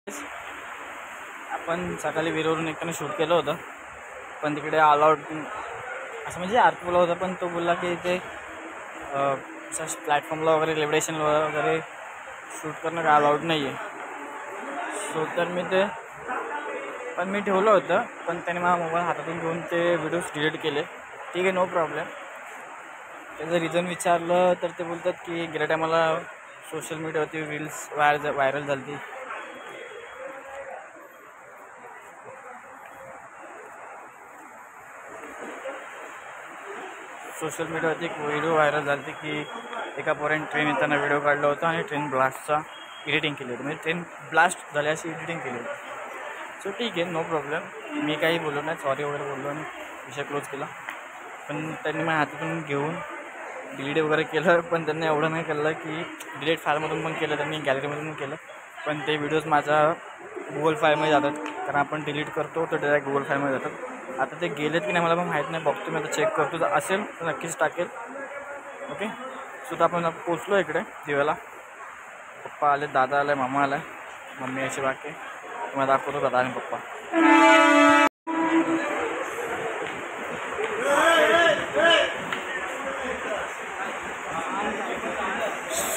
आपण सकाळी विरोरून एकट्याने शूट केलं होतं, पण तिकडे अलाउड असं म्हणजे आर्थ बोला होता, पण तो बोलला की इथे प्लॅटफॉर्मला वगैरे लिबरेशनला वगैरे शूट करणं काय अलाउड नाही आहे. सो तर मी ठेवलं होतं, पण त्याने माझा मोबाईल हातातून घेऊन ते व्हिडिओज डिलीट केले. ठीक आहे, नो प्रॉब्लेम. त्याचं रिझन विचारलं तर ते बोलतात की गेल्या टायमाला सोशल मीडियावरती रील्स व्हायरल झाली ती. सोशल मीडियावरती एक व्हिडिओ व्हायरल झाली की एका पोराने ट्रेन येताना व्हिडिओ काढला होता आणि ट्रेन ब्लास्टचा एडिटिंग केली होती, म्हणजे ट्रेन ब्लास्ट झाली अशी एडिटिंग केली होती. सो ठीक आहे, नो प्रॉब्लेम. मी काही बोललो नाही, सॉरी वगैरे बोललो आणि विषय क्लोज केला. पण त्यांनी माझ्या हातातून घेऊन डिलीट वगैरे केलं, पण त्यांनी एवढं नाही केलं की डिलीट फाईलमधून पण केलं, त्यांनी गॅलरीमधून केलं. पण ते व्हिडिओज माझ्या गुगल फाईलमध्ये जातात, कारण आपण डिलीट करतो तर डायरेक्ट गुगल फाईलमध्ये जातात. आता ते गेलेत की नाही मला पण माहीत नाही, बघतो मी आता, चेक करतो. जर असेल तर नक्कीच टाकेल. ओके. सो तर आपण पोचलो इकडे दिव्याला. पप्पा आले, दादा आला, मामा आला, मम्मी अशी बाकी. तुम्हाला दाखवतो दादा आणि पप्पा.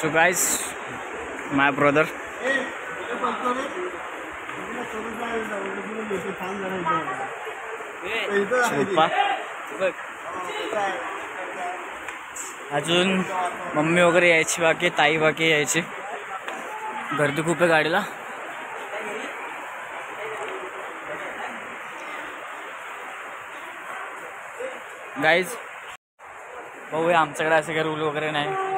So guys, my brother. अजून मम्मी वगैरे यायची बाकी, ताई बाकी यायची. गर्दी खूप आहे गाडीला. गाईज भाऊ, आमच्याकडे असे काही रूल वगैरे नाही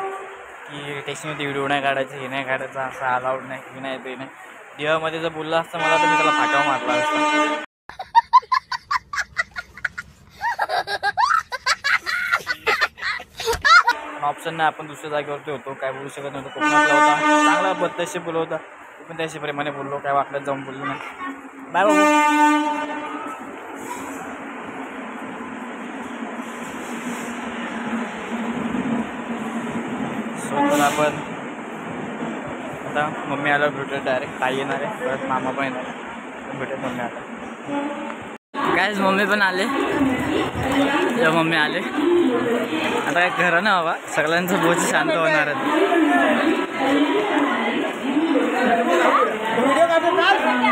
की टेक्स्टमध्ये व्हिडिओ नाही काढायचे, हे नाही काढायचं, असं अलाउड नाही, हे नाही ते नाही. दिवामध्ये जर बोललं असतं मला तर मी त्याला फाटावा मारला असता. ऑप्शन नाही, आपण दुसऱ्या जागेवरती होतो, काय बोलू शकत नव्हतो. कोकणातला होता, चांगला बद्दशी बोलत होता, पण त्याशी प्रेमाने बोललो, काय वाटलं जाऊन बोललो नाही. बाय बाबू. तर आपण आता मम्मी आला भेटत, डायरेक्ट ताई येणार आहे, परत मामा पण येणार आहे, भेटत मम्मी आला. गाईज मम्मी पण आले, मम्मी आले. आता काय खरं ना बाबा, सगळ्यांचं बोच शांत होणार आहे.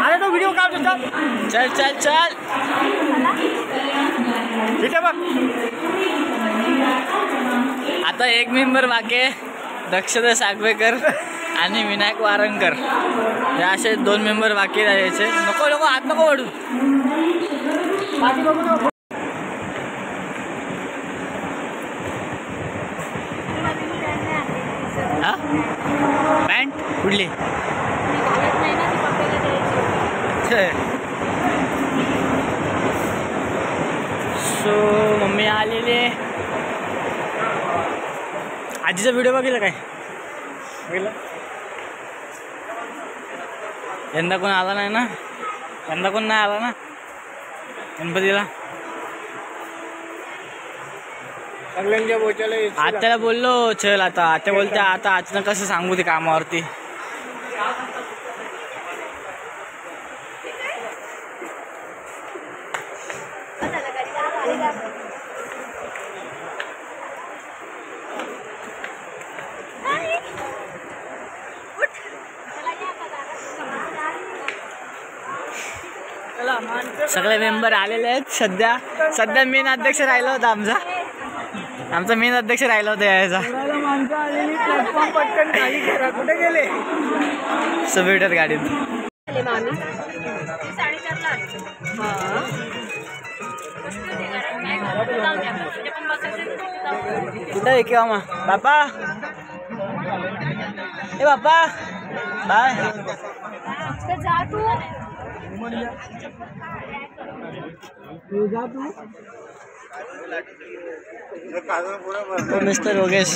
अरे तो व्हिडिओ काढतो, चल चल चल. ठीक आहे बघ, आता एक मेंबर बाकी, दक्षता सागवेकर आणि विनायक वारंकर, हे असे 2 मेंबर बाकी राहायचे. नको नको, हात नको ओढू. हा पॅन्ट कुठली? सो मम्मी आलेले. आजीचा व्हिडिओ बघितला काय? बघितलं? यंदा कोण आला नाही ना, यंदा कोण नाही आला ना गणपतीला. आत्याला बोललो चल, आता आत्या बोलते आता अचानक कसं सांगू ते कामावरती. सगळे मेंबर आलेले आहेत. सध्या मेन अध्यक्ष राहिला होता, आमचा मेन अध्यक्ष राहिला होता यायचा. कुठे गेले भेटत गाडीत. कुठे आहे किंवा मग बापा, ए बापा बाय. मिस्टर योगेश.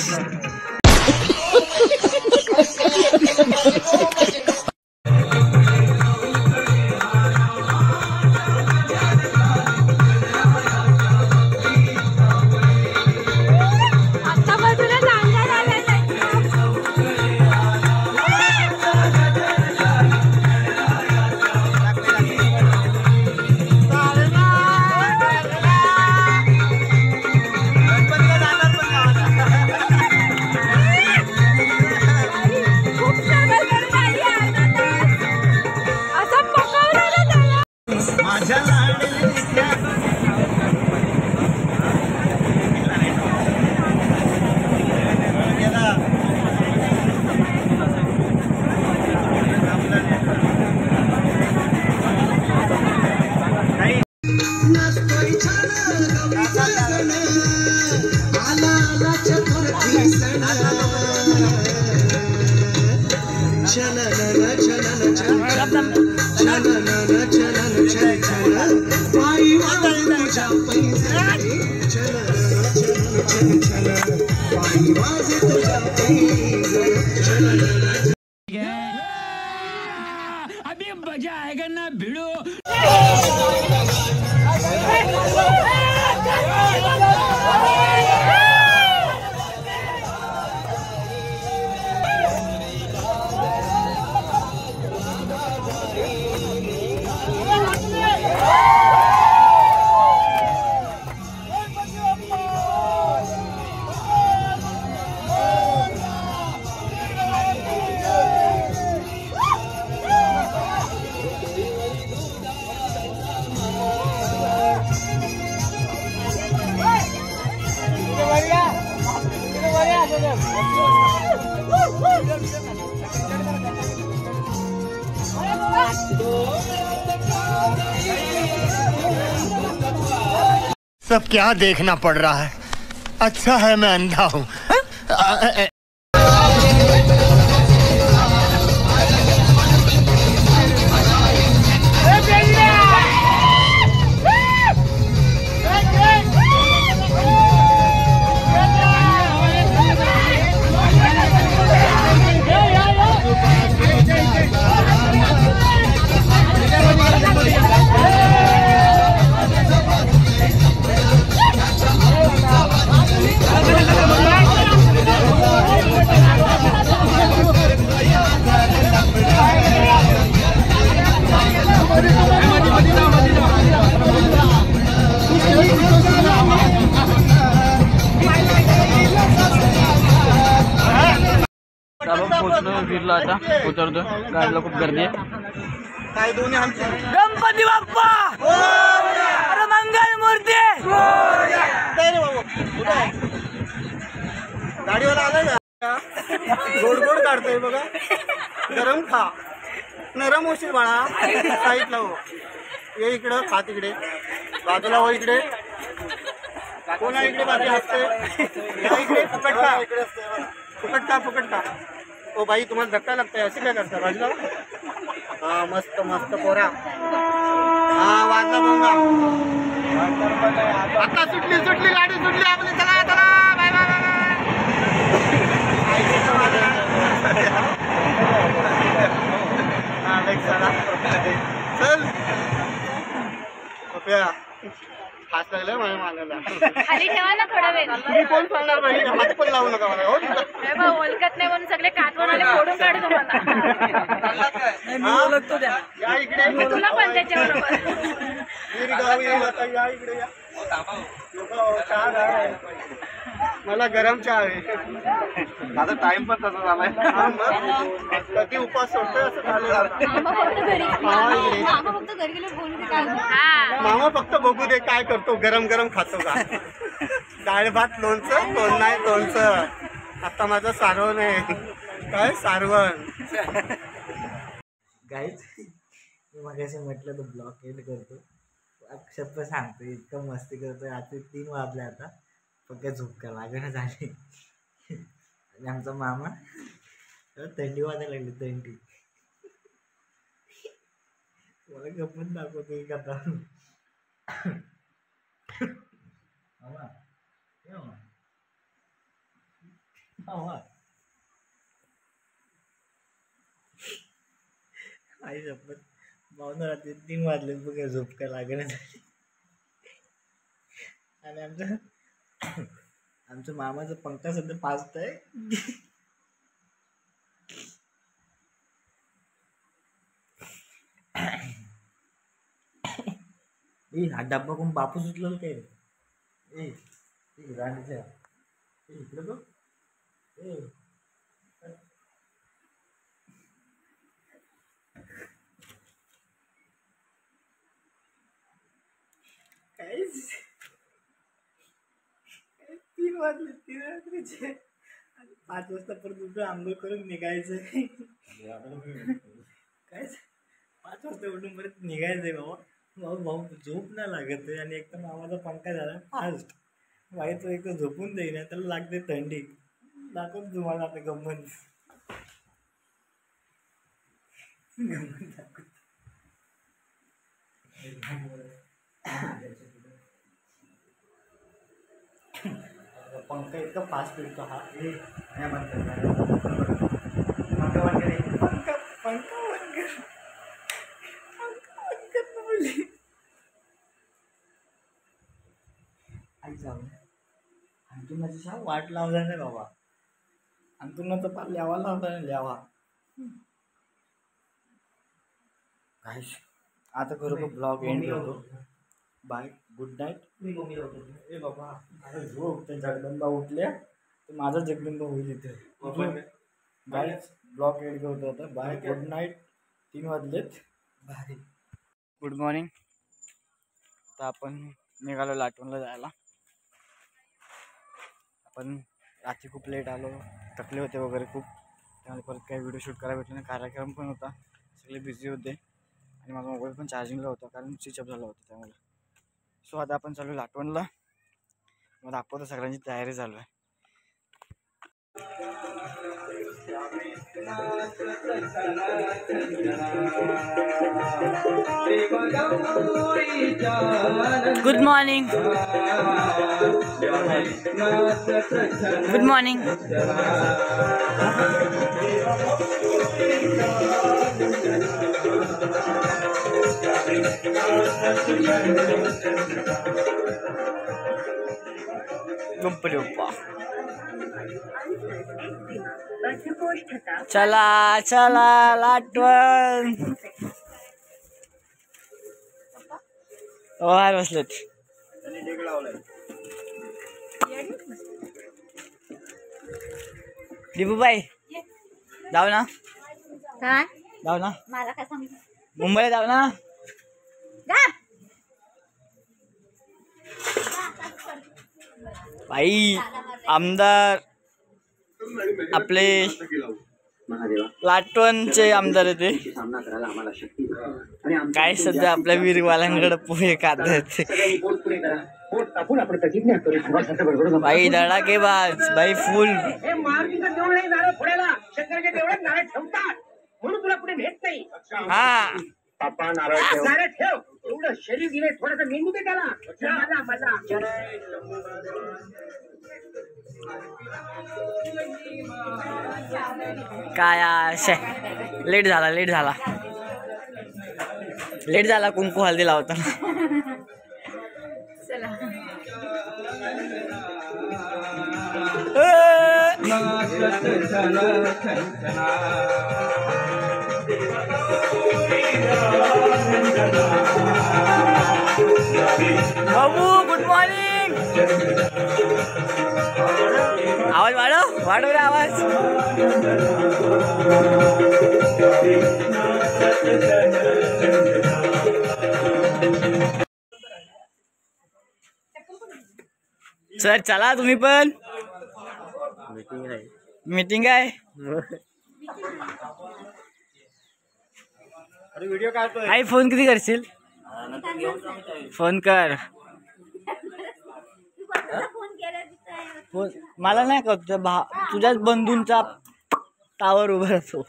अभी मजा आएगा ना भिड़ो। सब क्या देखना पड़ रहा है। अच्छा है मैं अंधा हूँ। पोचलो फिरलो आता उतरतो गाडीला खूप गर्दी आहे गणपती बाप्पा अरे मंगल मूर्ती गाडीवर आलाय ना गोड गोड काढतोय बघा गरम खा नरम होशील बाळा साईडला हो ये इकडं खा तिकडे बाजूला हो इकडे कोणा इकडे बाजू हसते या इकडे फुकट खा फुकट खा फुकट खा ओ बाई तुम्हाला धक्का लागतोय असे काय करता बाजूला हा मस्त मस्त पोरा हा वाजला बोंगा आता सुटली सुटली गाडी सुटली आपली चला चला बाय बाय बाय चल फास लागलं माझ्या मागायला खाली ठेवा ना थोडा वेळ तुम्ही कोण सांगणार बाई हात पण लावू नका मला हो ओळखत नाही म्हणून सगळे काठवणारे फोडून काढू तुम्हाला या इकडे तुला पण त्याच्याबरोबर गाव येईल आता या इकडे या चहा द्या. मला गरम चहा हवी आता टाइम पण तसा झालाय कधी उपास सोडतोय असं झालं मामा फक्त बघू दे काय करतो गरम गरम खातो का डाळ भात लोणचं कोण नाही लोणचं आता माझं सारवण आहे काय सारवण गाईज मी मगाशी म्हटलं तर ब्लॉक एंड करतो अक्षरशः सांगतो इतकं मस्ती करतोय आता 3 वाजले आता फक्त झोपका लागणं झाली आणि आमचा मामा थंडी वाजायला लागली थंडी मला गप्पत दाखवतो एक आता मामा मामा आई शपथ मावनं रात्री 3 वाजले बघा झोपका लागणं झाली आणि आमच्या मामाचं पंखा सध्या पाजतंय हा डब्बा कोण बापूस उचलल काय रे राणीच्या इकडे बघ वाजले 3 रात्रीचे 5 वाजता परत उठून आंघोळ करून निघायचं काय 5 वाजता उठून परत निघायचंय बाबा. भाऊ झोप नाही लागत आहे आणि एकदम आवाजा पंखा झाला फास्ट भाई तो एकदम झोपून जाईना त्याला लागते थंडी. दाखवून तुम्हाला आता गंमत पंखा इतका फास्ट फिरतो हा पंखा बंद कर पंखा आई जाऊ अंतुनाची शाह वाट लावला नाही बाबा. अंतुनाचा पार ल्यावा लावला नाही ल्यावा काय. आता करू ब्लॉग एंड करतो. Bye good night. ए बाबा अरे झोप ते जगदंबा उठल्या तर माझा जगदंबा होईल इथे. गाईज ब्लॉग एंड करतो आता. Bye good night. 3 वाजलेत. Bye good morning. आता आपण निघालो लाटवणला जायला. आपण रात्री खूप लेट आलो थकले होते वगैरे खूप त्यामुळे परत काही व्हिडिओ शूट करायला भेटले नाही. कार्यक्रम पण होता सगळे बिझी होते आणि माझा मोबाईल पण चार्जिंगला होता कारण स्विच ऑफ झाला होता त्यामुळे. सो आता आपण चालू लाटवणला. मग दाखवतो सगळ्यांची तयारी चालू आहे. Good morning. Good morning. Ganpati Bappa. चला चला लाटवण. बाहेर बसलेत. दिपूबाई जाऊ ना. काय जाऊ ना मला काय सांगतो मुंबईला जाऊ ना. बाई आमदार आपले लाटवणचे आमदार आहे ते. काय सध्या आपल्या वीरवाल्यांकडे पोहे खात आहेत. बाई धडाकेबाज बाई फुल. हा शरीर दिले थोडस मेंदू दे त्याला. काय लेट झाला कुंकू हळदी लावताना. बाबू गुड मॉर्निंग. आवाज वाढव रे आवाज. सर चला तुम्ही पण. मीटिंग आहे. अरे व्हिडिओ काढतोय. आई फोन किती करशील. फोन कर. फोन मला नाही करत तुझ्याच बंधूंचा टावर उभा राहतो.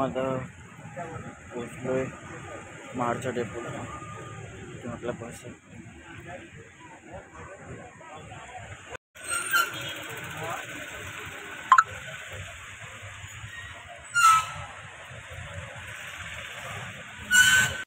आता पोचलोय महाडच्या डेपोला. म्हटलं बस